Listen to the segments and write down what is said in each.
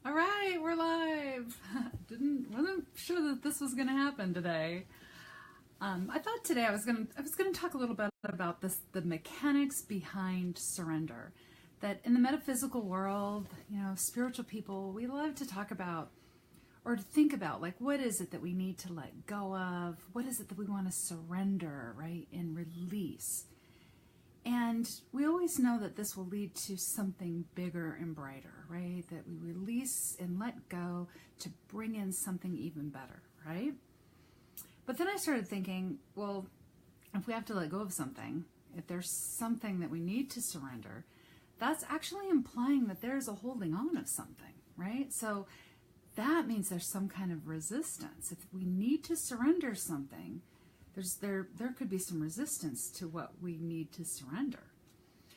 All right, we're live. Wasn't sure that this was going to happen today. I thought today I was going to talk a little bit about the mechanics behind surrender. That in the metaphysical world, spiritual people, we love to talk about or to think about, like, what is it that we need to let go of? What is it that we want to surrender, right, and release? And we always know that this will lead to something bigger and brighter, right? That we release and let go to bring in something even better, right? But then I started thinking, well, if we have to let go of something, if there's something that we need to surrender, that's actually implying that there's a holding on of something, right? So that means there's some kind of resistance. If we need to surrender something, there could be some resistance to what we need to surrender.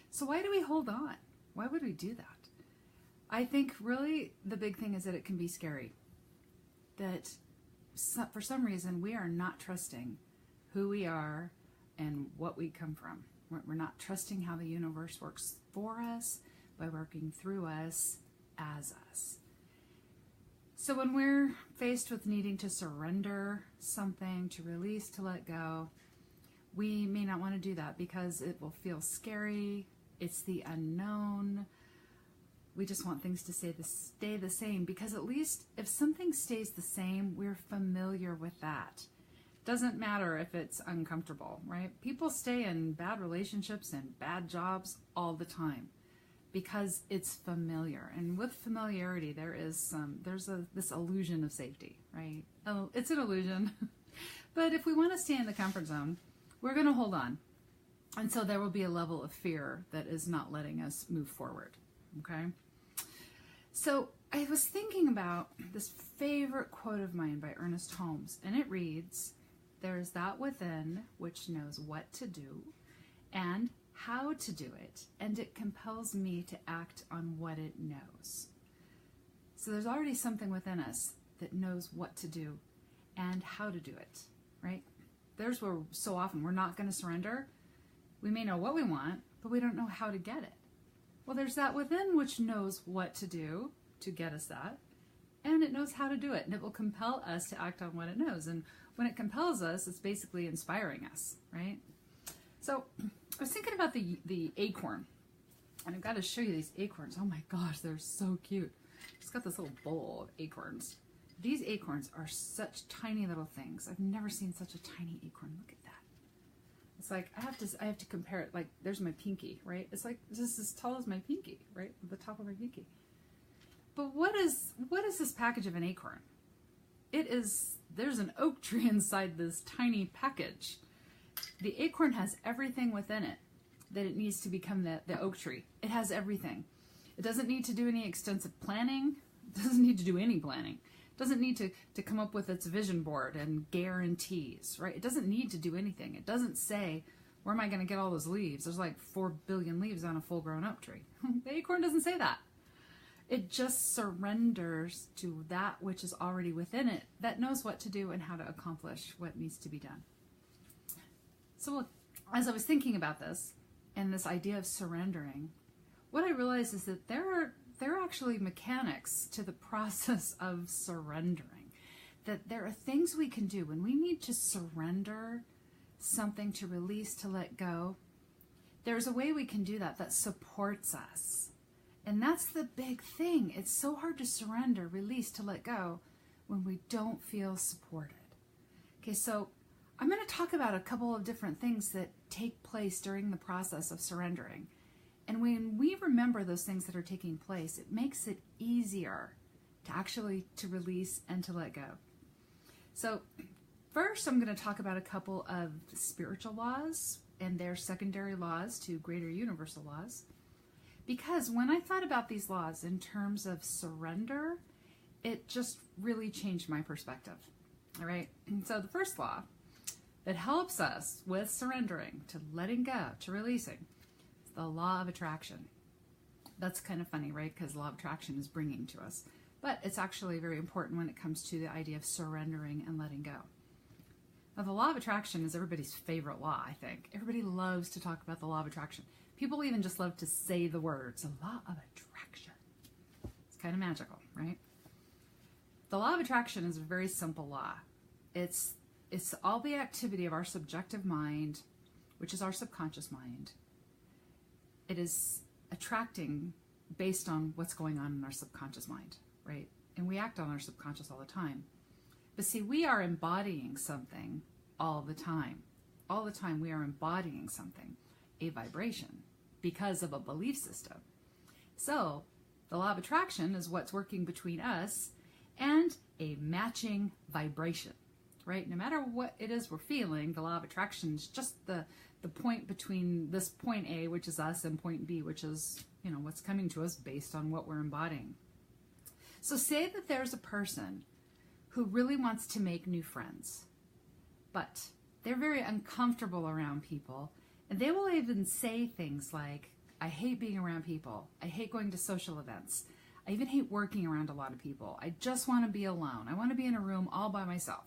So why do we hold on? Why would we do that? I think really the big thing is that it can be scary. That for some reason we are not trusting who we are and what we come from. We're not trusting how the universe works for us by working through us as us. So when we're faced with needing to surrender something, to release, to let go, we may not want to do that because it will feel scary. It's the unknown. We just want things to stay the same, because at least if something stays the same, we're familiar with that. Doesn't matter if it's uncomfortable, right? People stay in bad relationships and bad jobs all the time because it's familiar. And with familiarity, there's this illusion of safety, right? Oh, it's an illusion. But if we want to stay in the comfort zone, we're going to hold on. And so there will be a level of fear that is not letting us move forward, okay? So I was thinking about this favorite quote of mine by Ernest Holmes, and it reads, "There is that within which knows what to do and how to do it, and it compels me to act on what it knows." So there's already something within us that knows what to do and how to do it, right? There's where so often we're not going to surrender. We may know what we want, but we don't know how to get it. Well, there's that within which knows what to do to get us that, and it knows how to do it, and it will compel us to act on what it knows. And when it compels us, it's basically inspiring us, right? So I was thinking about the acorn, and I've got to show you these acorns. Oh my gosh, they're so cute. It's got this little bowl of acorns. These acorns are such tiny little things. I've never seen such a tiny acorn. Look at that. It's like I have to compare it. Like, there's my pinky, right? It's like just as tall as my pinky, right? The top of my pinky. But what is this package of an acorn? There's an oak tree inside this tiny package. The acorn has everything within it that it needs to become the oak tree. It has everything. It doesn't need to do any extensive planning. It doesn't need to do any planning. It doesn't need to come up with its vision board and guarantees, right? It doesn't need to do anything. It doesn't say, where am I going to get all those leaves? There's like 4 billion leaves on a full-grown oak tree. The acorn doesn't say that. It just surrenders to that which is already within it that knows what to do and how to accomplish what needs to be done. So as I was thinking about this and this idea of surrendering, what I realized is that there are actually mechanics to the process of surrendering. That there are things we can do when we need to surrender something, to release, to let go. There's a way we can do that supports us. And that's the big thing. It's so hard to surrender, release, to let go when we don't feel supported. Okay, so I'm going to talk about a couple of different things that take place during the process of surrendering. And when we remember those things that are taking place, it makes it easier to release and to let go. So first, I'm going to talk about a couple of spiritual laws and their secondary laws to greater universal laws. Because when I thought about these laws in terms of surrender, it just really changed my perspective. All right. And so the first law that helps us with surrendering, to letting go, to releasing, is the law of attraction. That's kind of funny, right? Because the law of attraction is bringing to us. But it's actually very important when it comes to the idea of surrendering and letting go. Now, the law of attraction is everybody's favorite law, I think. Everybody loves to talk about the law of attraction. People even just love to say the words, the law of attraction. It's kind of magical, right? The law of attraction is a very simple law. It's all the activity of our subjective mind, which is our subconscious mind. It is attracting based on what's going on in our subconscious mind, right? And we act on our subconscious all the time. But see, we are embodying something all the time. All the time we are embodying something, a vibration, because of a belief system. So the law of attraction is what's working between us and a matching vibration, right? No matter what it is we're feeling, the law of attraction is just the point between this point A, which is us, and point B, which is, what's coming to us based on what we're embodying. So say that there's a person who really wants to make new friends, but they're very uncomfortable around people, and they will even say things like, I hate being around people. I hate going to social events. I even hate working around a lot of people. I just want to be alone. I want to be in a room all by myself.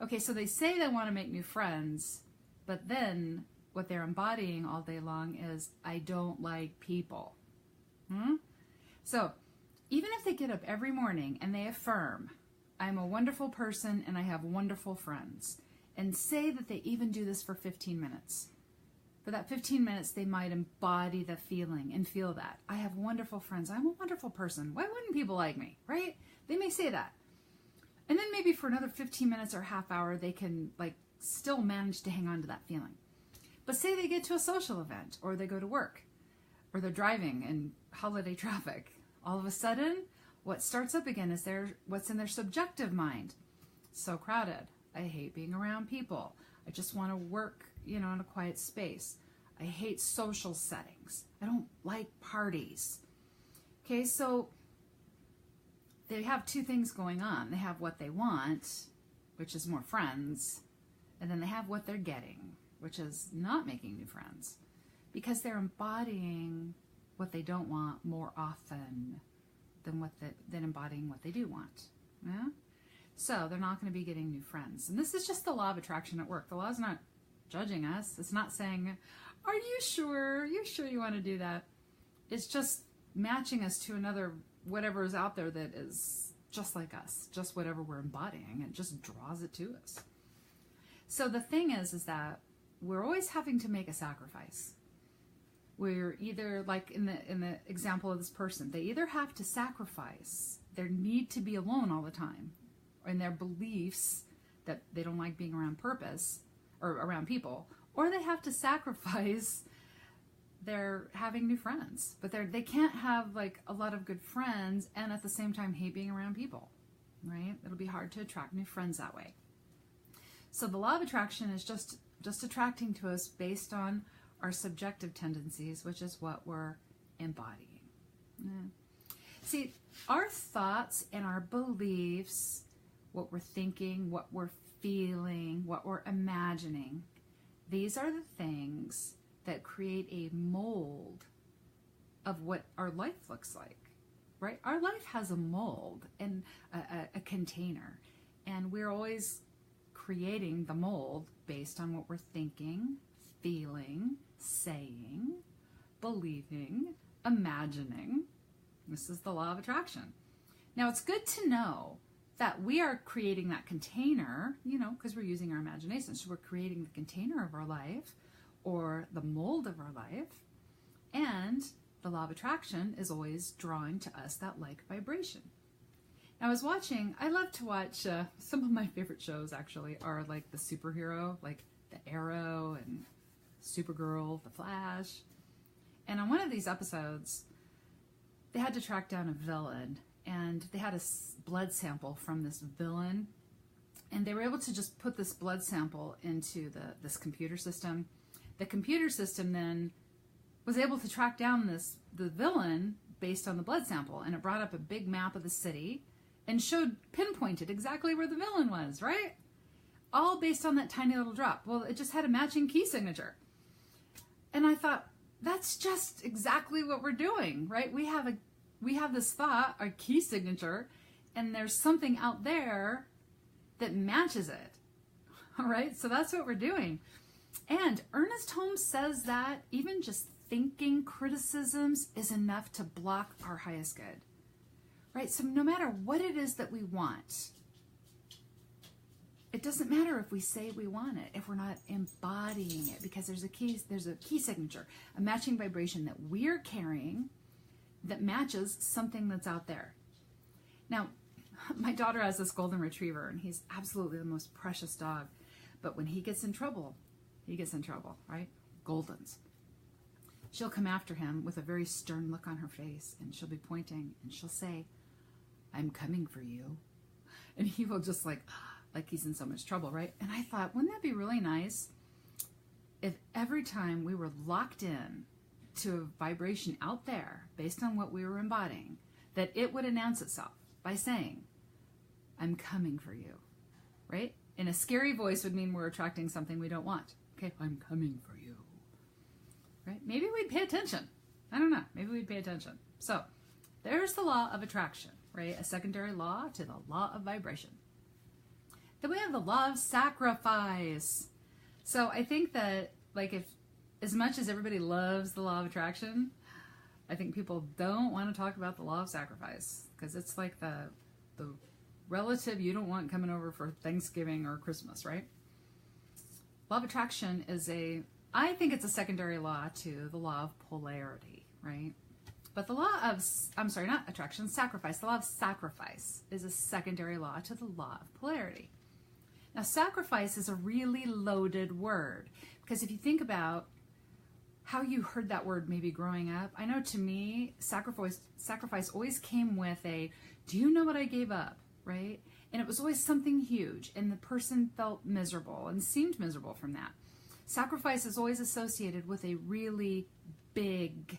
Okay, so they say they want to make new friends, but then what they're embodying all day long is, I don't like people. So even if they get up every morning and they affirm, I'm a wonderful person and I have wonderful friends, and say that they even do this for 15 minutes. For that 15 minutes, they might embody the feeling and feel that. I have wonderful friends. I'm a wonderful person. Why wouldn't people like me, right? They may say that. And then maybe for another 15 minutes or half hour, they can still manage to hang on to that feeling. But say they get to a social event, or they go to work, or they're driving in holiday traffic. All of a sudden, what starts up again is what's in their subjective mind. So crowded. I hate being around people. I just want to work, in a quiet space. I hate social settings. I don't like parties. Okay, so they have two things going on. They have what they want, which is more friends, and then they have what they're getting, which is not making new friends, because they're embodying what they don't want more often than embodying what they do want. Yeah? So they're not going to be getting new friends. And this is just the law of attraction at work. The law is not judging us. It's not saying, are you sure? You're sure you want to do that? It's just matching us to another whatever is out there that is just like us, just whatever we're embodying. It just draws it to us. So the thing is that we're always having to make a sacrifice. We're either, like in the example of this person, they either have to sacrifice their need to be alone all the time, and their beliefs that they don't like being around around people, or they have to sacrifice their having new friends. But they can't have a lot of good friends and at the same time hate being around people, right? It'll be hard to attract new friends that way. So the law of attraction is just attracting to us based on our subjective tendencies, which is what we're embodying. Yeah. See, our thoughts and our beliefs, what we're thinking, what we're feeling, what we're imagining, these are the things that create a mold of what our life looks like, right? Our life has a mold and a container, and we're always creating the mold based on what we're thinking, feeling, saying, believing, imagining. This is the law of attraction. Now, it's good to know that we are creating that container, because we're using our imagination. So we're creating the container of our life, or the mold of our life. And the law of attraction is always drawing to us that like vibration. Now, I love to watch, some of my favorite shows actually are like the superhero, like the Arrow and Supergirl, the Flash. And on one of these episodes, they had to track down a villain, and they had a blood sample from this villain, and they were able to just put this blood sample into this computer system. The computer system then was able to track down the villain based on the blood sample, and it brought up a big map of the city and pinpointed exactly where the villain was, right? All based on that tiny little drop. Well, it just had a matching key signature. And I thought, that's just exactly what we're doing, right? We have this thought, our key signature, and there's something out there that matches it. All right, so that's what we're doing. And Ernest Holmes says that even just thinking criticisms is enough to block our highest good. right? So no matter what it is that we want, it doesn't matter if we say we want it, if we're not embodying it, because there's a key signature, a matching vibration that we're carrying that matches something that's out there. Now, my daughter has this golden retriever, and he's absolutely the most precious dog. But when he gets in trouble, right? Goldens. She'll come after him with a very stern look on her face, and she'll be pointing, and she'll say, "I'm coming for you." And he will just like he's in so much trouble, right? And I thought, wouldn't that be really nice if every time we were locked in to a vibration out there based on what we were embodying, that it would announce itself by saying, "I'm coming for you," right? And a scary voice would mean we're attracting something we don't want. Okay, "I'm coming for you," right? Maybe we'd pay attention. I don't know. Maybe we'd pay attention. So there's the law of attraction, right? A secondary law to the law of vibration. Then we have the law of sacrifice. So I think that, like, if as much as everybody loves the law of attraction, I think people don't want to talk about the law of sacrifice, because it's like the relative you don't want coming over for Thanksgiving or Christmas, right? Law of attraction I think it's a secondary law to the law of polarity, right? But the law of, not attraction, sacrifice. The law of sacrifice is a secondary law to the law of polarity. Now, sacrifice is a really loaded word, because if you think about how you heard that word maybe growing up, I know to me, sacrifice always came with do you know what I gave up, right? And it was always something huge, and the person felt miserable and seemed miserable from that. Sacrifice is always associated with a really big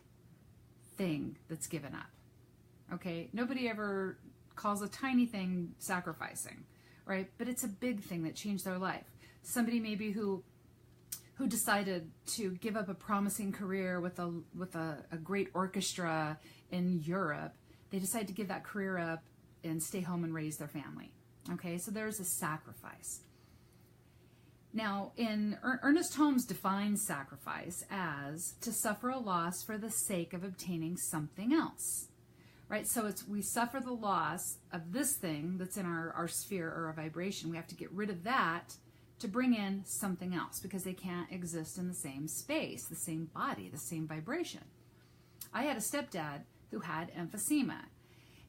thing that's given up, okay? Nobody ever calls a tiny thing sacrificing, right? But it's a big thing that changed their life. Somebody maybe who decided to give up a promising career with a great orchestra in Europe, they decide to give that career up and stay home and raise their family. Okay, so there's a sacrifice. Now, Ernest Holmes defines sacrifice as to suffer a loss for the sake of obtaining something else. Right, so we suffer the loss of this thing that's in our sphere or our vibration. We have to get rid of that to bring in something else, because they can't exist in the same space, the same body, the same vibration. I had a stepdad who had emphysema,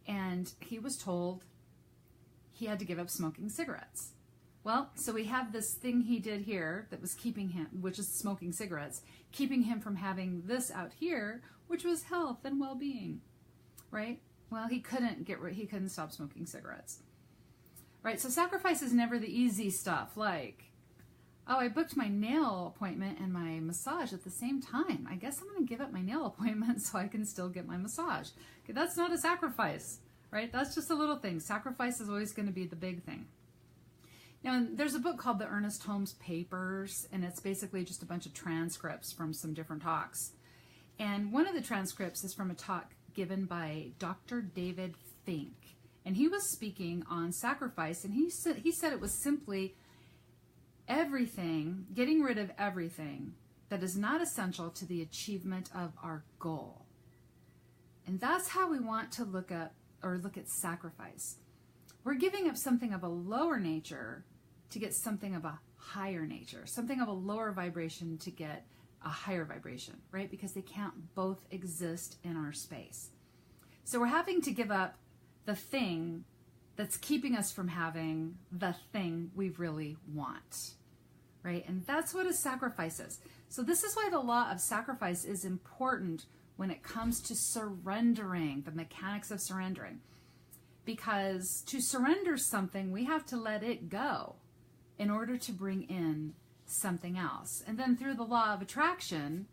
and he was told he had to give up smoking cigarettes. Well, so we have this thing he did here that was keeping him, which is smoking cigarettes, keeping him from having this out here, which was health and well-being. Right? Well, he couldn't stop smoking cigarettes. Right? So sacrifice is never the easy stuff, like, oh, I booked my nail appointment and my massage at the same time. I guess I'm going to give up my nail appointment so I can still get my massage. Okay, that's not a sacrifice, right? That's just a little thing. Sacrifice is always going to be the big thing. Now, there's a book called The Ernest Holmes Papers, and it's basically just a bunch of transcripts from some different talks. And one of the transcripts is from a talk given by Dr. David Fink. And he was speaking on sacrifice, and he said it was simply everything, getting rid of everything that is not essential to the achievement of our goal. And that's how we want to look at sacrifice. We're giving up something of a lower nature to get something of a higher nature, something of a lower vibration to get a higher vibration, right? Because they can't both exist in our space. So we're having to give up the thing that's keeping us from having the thing we really want, right? And that's what a sacrifice is. So this is why the law of sacrifice is important when it comes to surrendering, the mechanics of surrendering. Because to surrender something, we have to let it go in order to bring in something else. And then through the law of attraction,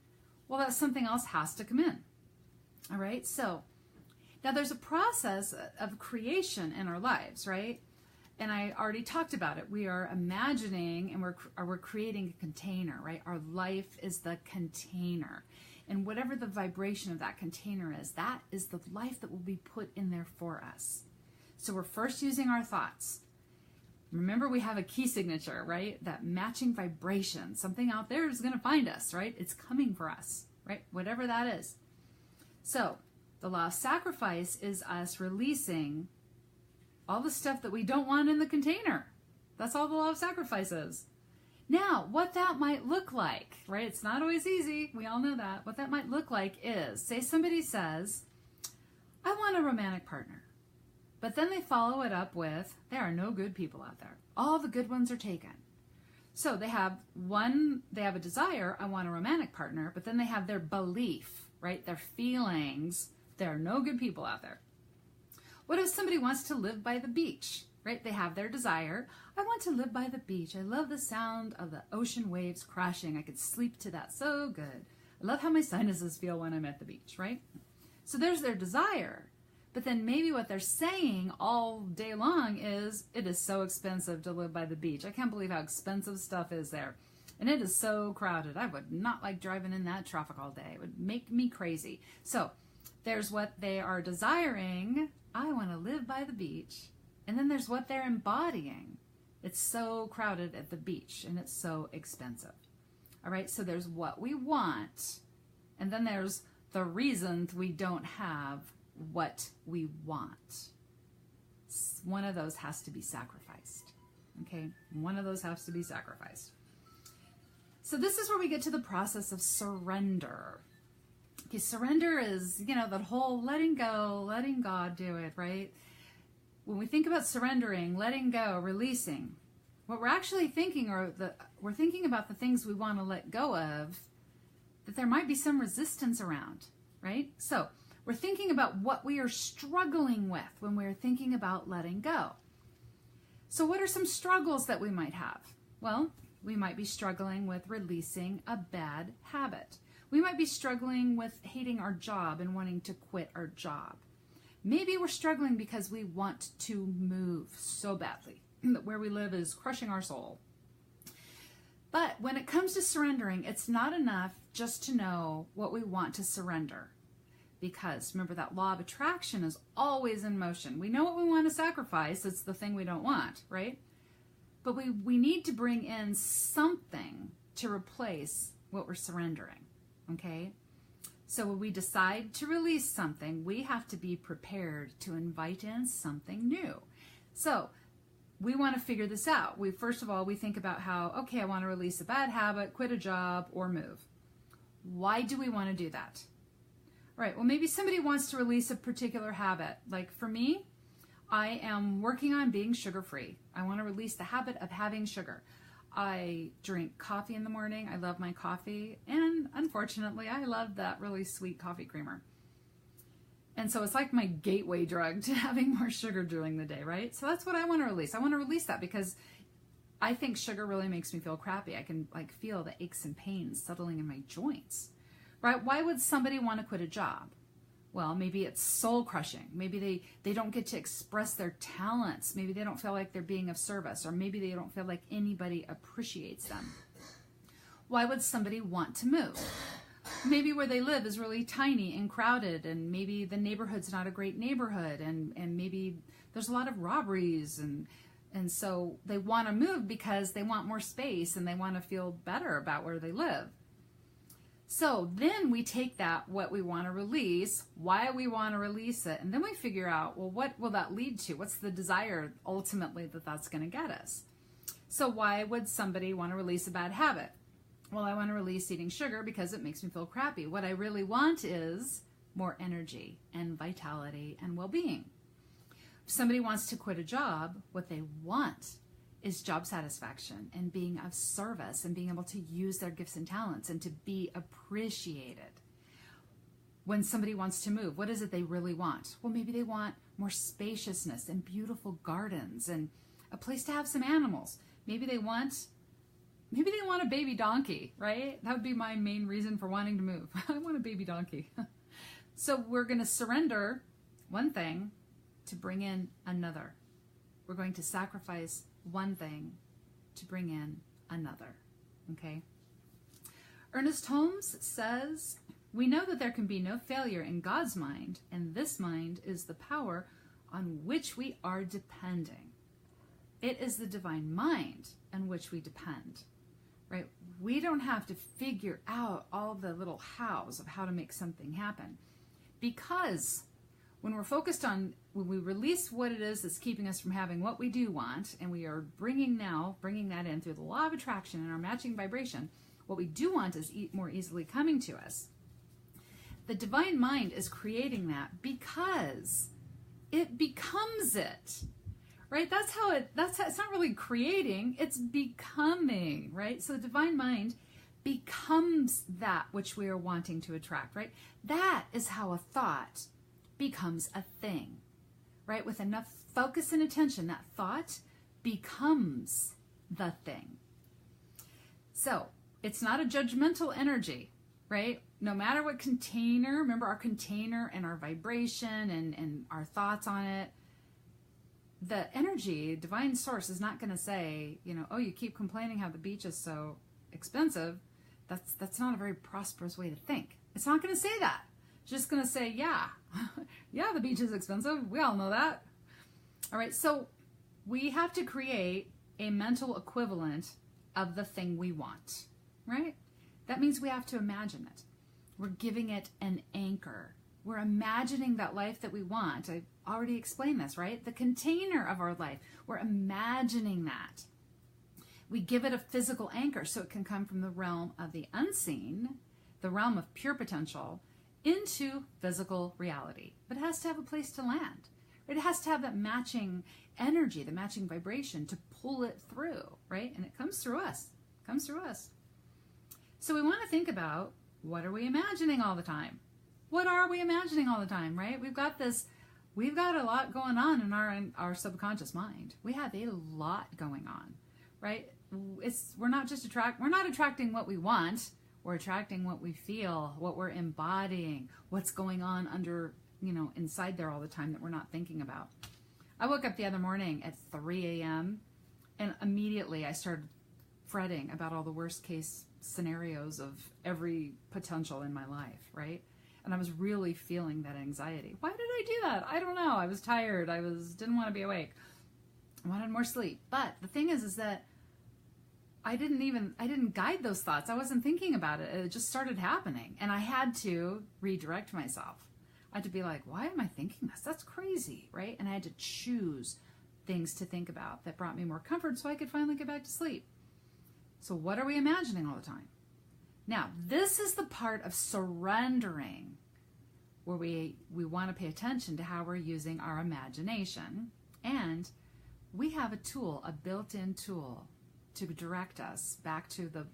well, that something else has to come in. All right? So now there's a process of creation in our lives, right? And I already talked about it. We are imagining and we're creating a container, right? Our life is the container. And whatever the vibration of that container is, that is the life that will be put in there for us. So we're first using our thoughts. Remember, we have a key signature, right? That matching vibration. Something out there is going to find us, right? It's coming for us, right? Whatever that is. So The law of sacrifice is us releasing all the stuff that we don't want in the container. That's all the law of sacrifice is. Now, what that might look like, right? It's not always easy. We all know that. What that might look like is, say somebody says, I want a romantic partner. But then they follow it up with, there are no good people out there. All the good ones are taken. So they have a desire, I want a romantic partner, but then they have their belief, right? Their feelings, there are no good people out there. What if somebody wants to live by the beach, right? They have their desire, I want to live by the beach. I love the sound of the ocean waves crashing. I could sleep to that so good. I love how my sinuses feel when I'm at the beach, right? So there's their desire. But then maybe what they're saying all day long is, it is so expensive to live by the beach. I can't believe how expensive stuff is there. And it is so crowded. I would not like driving in that traffic all day. It would make me crazy. So there's what they are desiring. I want to live by the beach. And then there's what they're embodying. It's so crowded at the beach and it's so expensive. All right, so there's what we want. And then there's the reasons we don't have what we want. One of those has to be sacrificed. Okay, one of those has to be sacrificed. So this is where we get to the process of surrender. Okay, surrender is, that whole letting go, letting God do it, right? When we think about surrendering, letting go, releasing, what we're actually thinking, we're thinking about the things we want to let go of, that there might be some resistance around, right? So we're thinking about what we are struggling with when we're thinking about letting go. So what are some struggles that we might have? Well, we might be struggling with releasing a bad habit. We might be struggling with hating our job and wanting to quit our job. Maybe we're struggling because we want to move so badly that where we live is crushing our soul. But when it comes to surrendering, it's not enough just to know what we want to surrender. Because remember, that law of attraction is always in motion. We know what we want to sacrifice. It's the thing we don't want, right? But we need to bring in something to replace what we're surrendering, okay? So when we decide to release something, we have to be prepared to invite in something new. So we want to figure this out. First of all, we think about how, okay, I want to release a bad habit, quit a job, or move. Why do we want to do that? Right, well, maybe somebody wants to release a particular habit. Like for me, I am working on being sugar-free. I want to release the habit of having sugar. I drink coffee in the morning. I love my coffee. And unfortunately, I love that really sweet coffee creamer. And so it's like my gateway drug to having more sugar during the day, right? So that's what I want to release. I want to release that because I think sugar really makes me feel crappy. I can feel the aches and pains settling in my joints. Right? Why would somebody want to quit a job? Well, maybe it's soul crushing. Maybe they don't get to express their talents. Maybe they don't feel like they're being of service, or maybe they don't feel like anybody appreciates them. Why would somebody want to move? Maybe where they live is really tiny and crowded, and maybe the neighborhood's not a great neighborhood, and maybe there's a lot of robberies, and so they want to move because they want more space and they want to feel better about where they live. So then we take what we want to release, why we want to release it, and then we figure out, well, what will that lead to? What's the desire ultimately that's going to get us? So why would somebody want to release a bad habit? Well, I want to release eating sugar because it makes me feel crappy. What I really want is more energy and vitality and well-being. If somebody wants to quit a job, what they want is job satisfaction and being of service and being able to use their gifts and talents and to be appreciated. When somebody wants to move, what is it they really want? Well, maybe they want more spaciousness and beautiful gardens and a place to have some animals. Maybe they want a baby donkey, right? That would be my main reason for wanting to move. I want a baby donkey. So we're going to surrender one thing to bring in another. We're going to sacrifice one thing to bring in another, okay? Ernest Holmes says, we know that there can be no failure in God's mind, and this mind is the power on which we are depending. It is the divine mind on which we depend, right? We don't have to figure out all the little hows of how to make something happen. Because when we're focused on, when we release what it is that's keeping us from having what we do want, and we are bringing that in through the law of attraction and our matching vibration, what we do want is more easily coming to us. The divine mind is creating that because it becomes it, right? That's how it's not really creating, it's becoming, right? So the divine mind becomes that which we are wanting to attract, right? That is how a thought becomes a thing, right? With enough focus and attention, that thought becomes the thing. So it's not a judgmental energy, right? No matter what container, remember our container and our vibration and our thoughts on it, the energy, divine source is not going to say, oh, you keep complaining how the beach is so expensive. That's not a very prosperous way to think. It's not going to say that. It's just going to say, yeah, the beach is expensive. We all know that. All right, so we have to create a mental equivalent of the thing we want, right? That means we have to imagine it. We're giving it an anchor. We're imagining that life that we want. I already explained this, right? The container of our life. We're imagining that. We give it a physical anchor so it can come from the realm of the unseen, the realm of pure potential, into physical reality. But it has to have a place to land. It has to have that matching energy, the matching vibration to pull it through, right? And it comes through us. It comes through us. So we want to think about, what are we imagining all the time? What are we imagining all the time, right? We've got a lot going on in our subconscious mind. We have a lot going on, right? We're not attracting what we want. We're attracting what we feel, what we're embodying, what's going on under, inside there all the time that we're not thinking about. I woke up the other morning at 3 a.m. and immediately I started fretting about all the worst case scenarios of every potential in my life, right? And I was really feeling that anxiety. Why did I do that? I don't know. I was tired. Didn't want to be awake. I wanted more sleep. But the thing is that I didn't guide those thoughts. I wasn't thinking about it. It just started happening. And I had to redirect myself. I had to be like, why am I thinking this? That's crazy, right? And I had to choose things to think about that brought me more comfort so I could finally get back to sleep. So what are we imagining all the time? Now, this is the part of surrendering where we want to pay attention to how we're using our imagination. And we have a tool, a built-in tool, to direct us back to the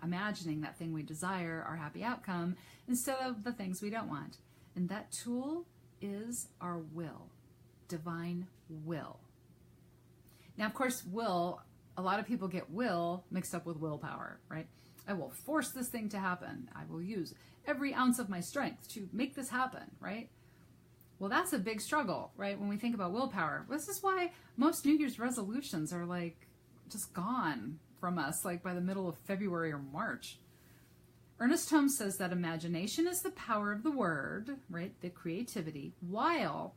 imagining that thing we desire, our happy outcome, instead of the things we don't want. And that tool is our will, divine will. Now, of course, will, a lot of people get will mixed up with willpower, right? I will force this thing to happen. I will use every ounce of my strength to make this happen, right? Well, that's a big struggle, right? When we think about willpower. This is why most New Year's resolutions are just gone from us, by the middle of February or March. Ernest Holmes says that imagination is the power of the word, right? The creativity, while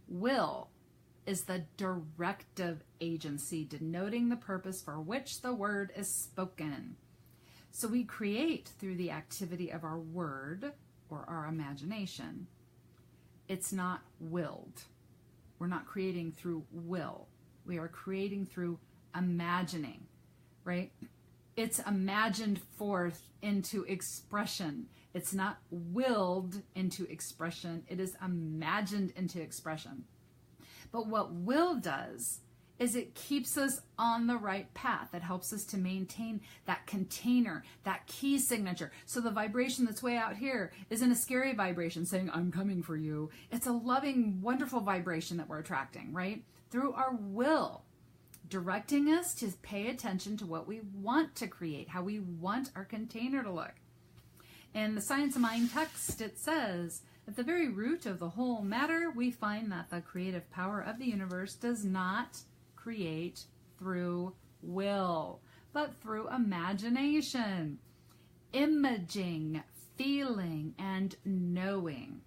will is the directive agency denoting the purpose for which the word is spoken. So we create through the activity of our word or our imagination. It's not willed. We're not creating through will. We are creating through imagining, right? It's imagined forth into expression. It's not willed into expression. It is imagined into expression. But what will does is it keeps us on the right path. It helps us to maintain that container, that key signature. So the vibration that's way out here isn't a scary vibration saying, I'm coming for you. It's a loving, wonderful vibration that we're attracting, right? Through our will, directing us to pay attention to what we want to create, how we want our container to look. In the Science of Mind text, it says, at the very root of the whole matter, we find that the creative power of the universe does not create through will, but through imagination, imaging, feeling, and knowing.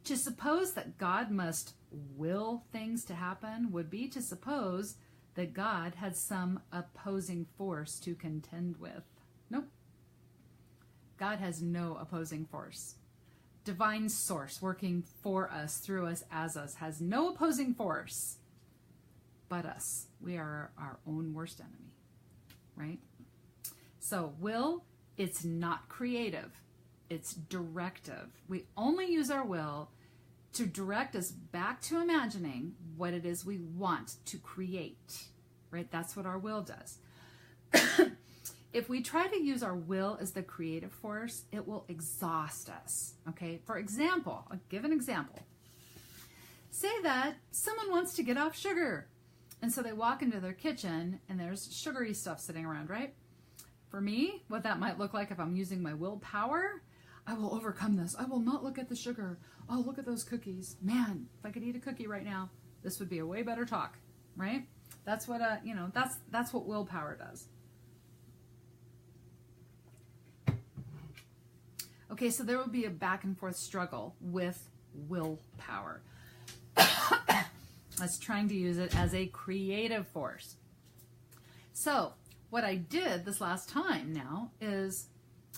To suppose that God must will things to happen would be to suppose that God had some opposing force to contend with. Nope. God has no opposing force. divine source working for us, through us, as us, has no opposing force but us. We are our own worst enemy, right? So will, it's not creative. It's directive. We only use our will to direct us back to imagining what it is we want to create, right? That's what our will does. If we try to use our will as the creative force, it will exhaust us, okay? For example, I'll give an example. Say that someone wants to get off sugar, and so they walk into their kitchen and there's sugary stuff sitting around, right? For me, what that might look like if I'm using my willpower, I will overcome this. I will not look at the sugar. Oh, look at those cookies. Man, if I could eat a cookie right now, this would be a way better talk, right? That's what, that's what willpower does. Okay, so there will be a back and forth struggle with willpower. That's trying to use it as a creative force. So what I did this last time now is,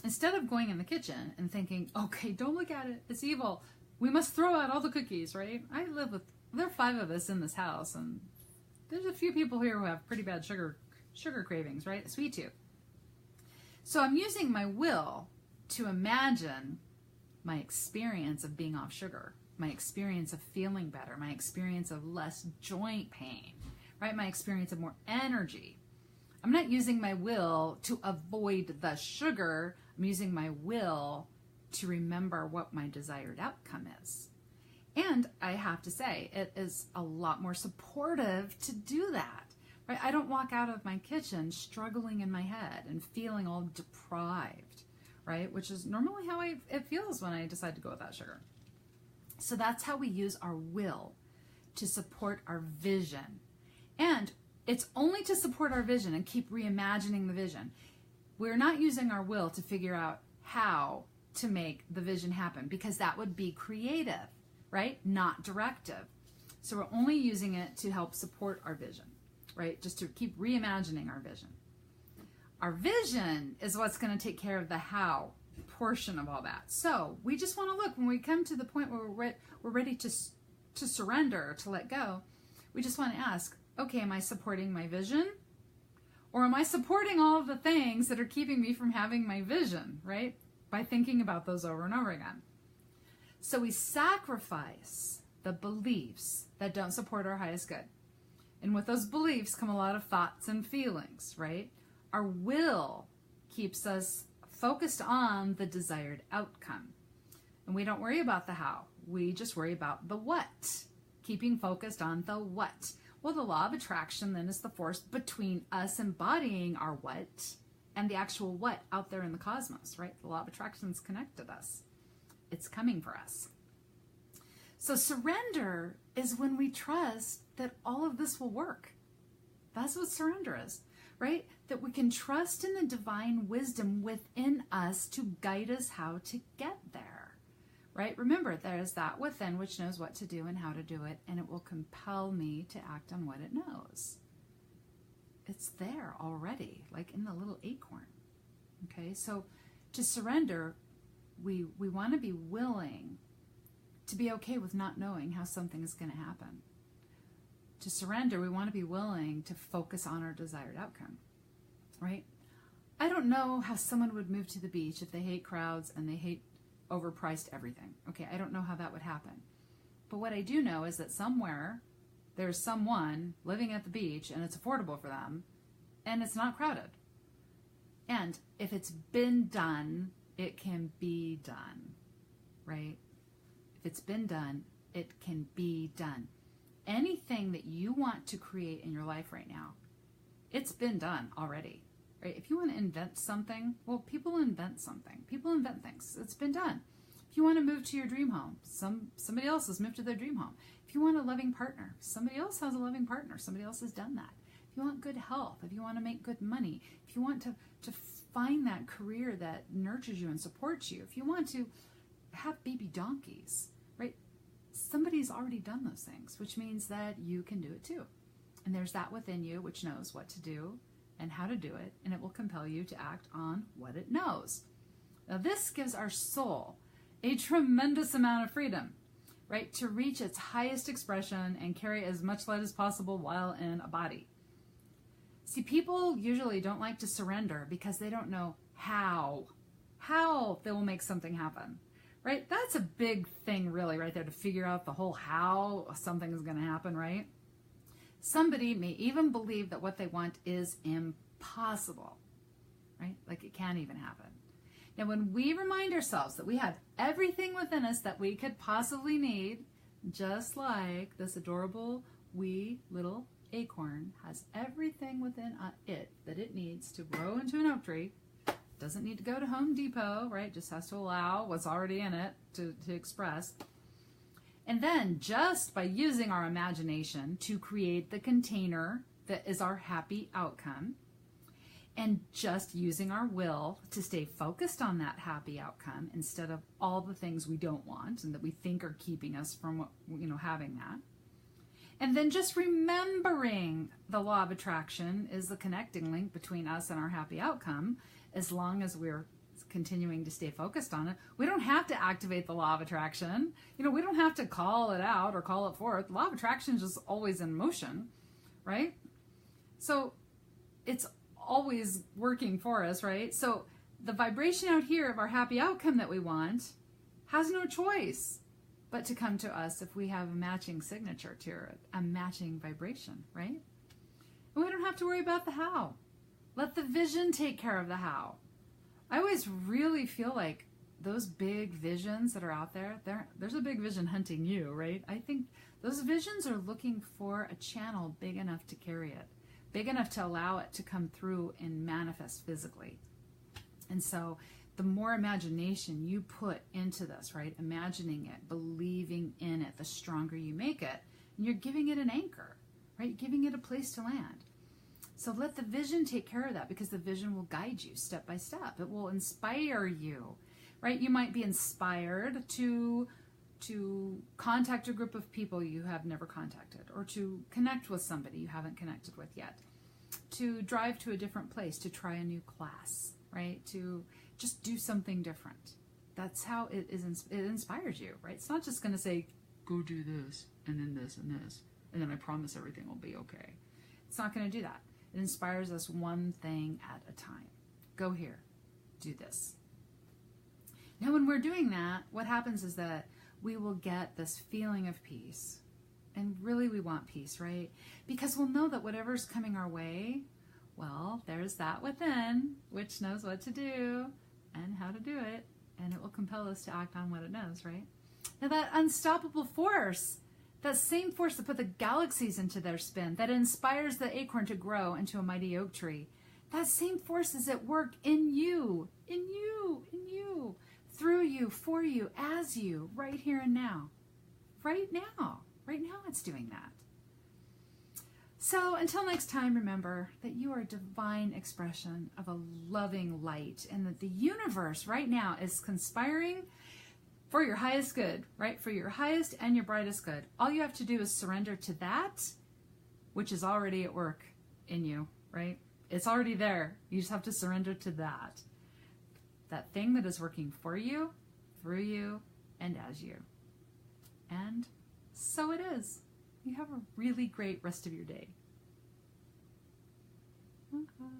instead of going in the kitchen and thinking, okay, don't look at it, it's evil, we must throw out all the cookies, right? There are 5 of us in this house, and there's a few people here who have pretty bad sugar cravings, right? Sweet tooth. So I'm using my will to imagine my experience of being off sugar, my experience of feeling better, my experience of less joint pain, right? My experience of more energy. I'm not using my will to avoid the sugar. I'm using my will to remember what my desired outcome is. And I have to say, it is a lot more supportive to do that, right? I don't walk out of my kitchen struggling in my head and feeling all deprived, right? Which is normally how it feels when I decide to go without sugar. So that's how we use our will to support our vision. And it's only to support our vision and keep reimagining the vision. We're not using our will to figure out how to make the vision happen, because that would be creative, right? Not directive. So we're only using it to help support our vision, right? Just to keep reimagining our vision. Our vision is what's going to take care of the how portion of all that. So we just want to look, when we come to the point where we're ready to surrender, to let go, we just want to ask, okay, am I supporting my vision? Or am I supporting all of the things that are keeping me from having my vision, right? By thinking about those over and over again. So we sacrifice the beliefs that don't support our highest good. And with those beliefs come a lot of thoughts and feelings, right? Our will keeps us focused on the desired outcome. And we don't worry about the how. We just worry about the what. Keeping focused on the what. Well, the law of attraction then is the force between us embodying our what and the actual what out there in the cosmos, right? The law of attraction's connected us. It's coming for us. So surrender is when we trust that all of this will work. That's what surrender is, right? That we can trust in the divine wisdom within us to guide us how to get there, right? Remember, there's that within which knows what to do and how to do it, and it will compel me to act on what it knows. It's there already, like in the little acorn, okay? So to surrender, we want to be willing to be okay with not knowing how something is going to happen. To surrender, we want to be willing to focus on our desired outcome, right? I don't know how someone would move to the beach if they hate crowds and they hate overpriced everything. Okay, I don't know how that would happen. But what I do know is that somewhere there's someone living at the beach and it's affordable for them and it's not crowded. And if it's been done, it can be done, right? If it's been done, it can be done. Anything that you want to create in your life right now, it's been done already, right? If you want to invent something, well, people invent something. People invent things. It's been done. If you want to move to your dream home, somebody else has moved to their dream home. If you want a loving partner, somebody else has a loving partner. Somebody else has done that. If you want good health, if you want to make good money, if you want to find that career that nurtures you and supports you, if you want to have baby donkeys, right? Somebody's already done those things, which means that you can do it too. And there's that within you which knows what to do and how to do it, and it will compel you to act on what it knows. Now this gives our soul a tremendous amount of freedom, right? To reach its highest expression and carry as much light as possible while in a body. See, people usually don't like to surrender because they don't know how they will make something happen, right? That's a big thing really right there, to figure out the whole how something is going to happen, right? Somebody may even believe that what they want is impossible, right? Like it can't even happen. Now, when we remind ourselves that we have everything within us that we could possibly need, just like this adorable wee little acorn has everything within it that it needs to grow into an oak tree, doesn't need to go to Home Depot, right? Just has to allow what's already in it to express. And then just by using our imagination to create the container that is our happy outcome, and just using our will to stay focused on that happy outcome instead of all the things we don't want and that we think are keeping us from, having that. And then just remembering the law of attraction is the connecting link between us and our happy outcome. As long as we're continuing to stay focused on it, we don't have to activate the law of attraction. We don't have to call it out or call it forth. The law of attraction is just always in motion, right? So it's always working for us, right? So the vibration out here of our happy outcome that we want has no choice but to come to us if we have a matching signature to it, a matching vibration, right? And we don't have to worry about the how. Let the vision take care of the how. I always really feel like those big visions that are out there, there's a big vision hunting you, right? I think those visions are looking for a channel big enough to carry it, big enough to allow it to come through and manifest physically. And so the more imagination you put into this, right, imagining it, believing in it, the stronger you make it. And you're giving it an anchor, right? Giving it a place to land. So let the vision take care of that, because the vision will guide you step by step. It will inspire you, right? You might be inspired to contact a group of people you have never contacted, or to connect with somebody you haven't connected with yet, to drive to a different place, to try a new class, right? To just do something different. That's how it inspires you, right? It's not just going to say, go do this, and then this, and this, and then I promise everything will be okay. It's not going to do that. It inspires us one thing at a time. Go here, do this. Now, when we're doing that, what happens is that we will get this feeling of peace. And really we want peace, right? Because we'll know that whatever's coming our way, well, there's that within which knows what to do and how to do it, and it will compel us to act on what it knows, right? Now, that unstoppable force, that same force that put the galaxies into their spin, that inspires the acorn to grow into a mighty oak tree, that same force is at work in you, through you, for you, as you, right here and now. Right now it's doing that. So until next time, remember that you are a divine expression of a loving light, and that the universe right now is conspiring for your highest good, right? For your highest and your brightest good. All you have to do is surrender to that, which is already at work in you, right? It's already there. You just have to surrender to that. That thing that is working for you, through you, and as you. And so it is. You have a really great rest of your day. Okay.